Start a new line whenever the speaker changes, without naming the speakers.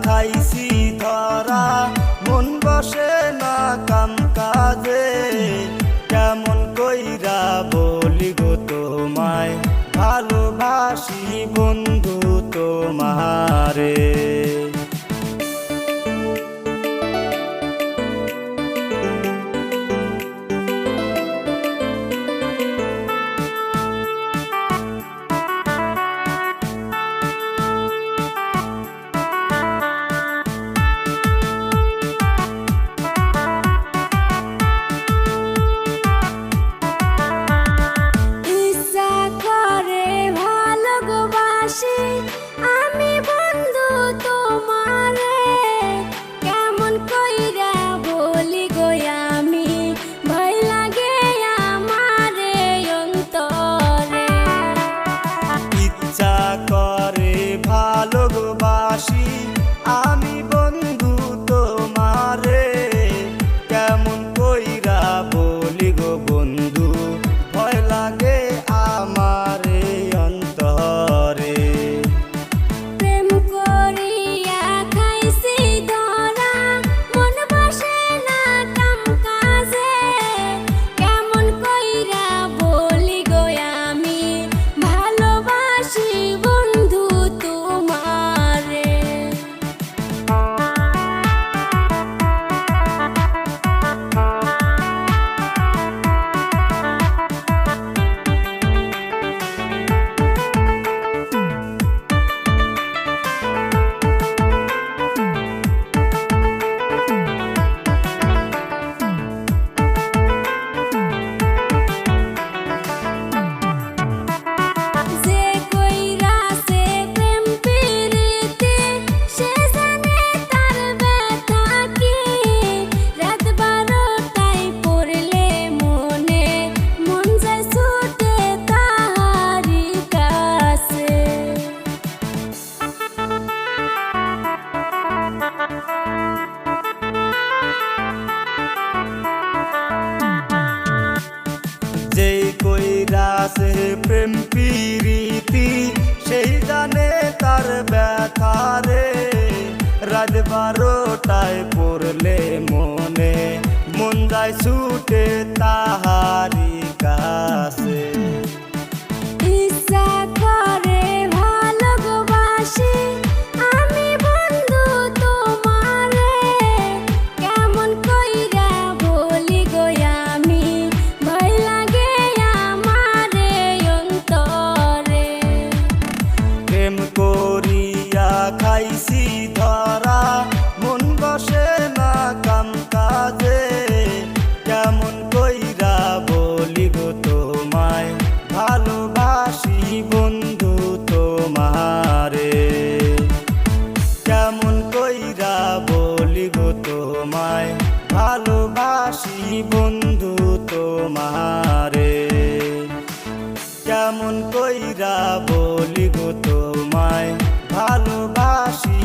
খাইছি ধরা, মন বসে না কাম কাজে। কেমন কইরা বলি গো তোমায়, ভালোবাসি বন্ধু তোমারে।
আমি বন্ধু তোমারে, কেমন কইরা বলি গো আমি, ভয় লাগে আমারে অন্তরে।
ইচ্ছা করে ভালোবাসি আমি বন্ধু তোমারে, কেমন কইরা বলি গো বন্ধু, ভয় লাগে আমারে অন্তরে।
প্রেম করিয়া খাইছি ধরা, মন বসে না কাম কাজে। কেমন কইরা বলি গো আমি, ভালোবাসি বন্ধু তোমারে।
যেই কইরাছে প্রেম প্রীতি, সেই জানে তার ব্যথা রে। রাত 12টায় পড়লে মনে, মন যায় ছুটে তাহারি কাছে।
ইচ্ছা করে ভালোবাসি আমি বন্ধু তোমারে, কেমন কইরা বলি গো আমি, ভয় লাগে আমারে অন্তরে।
প্রেম করিয়া খাইছি ধরা, মন বসে না কাম কাজে। কেমন কইরা বলি গো তোমায়, ভালোবাসি বন্ধু তোমারে। কেমন কইরা বলি গো তোমায়, ভালোবাসি বন্ধু তোমারে। কেমন কইরা বলি গো তোমায়, ভালোবাসি।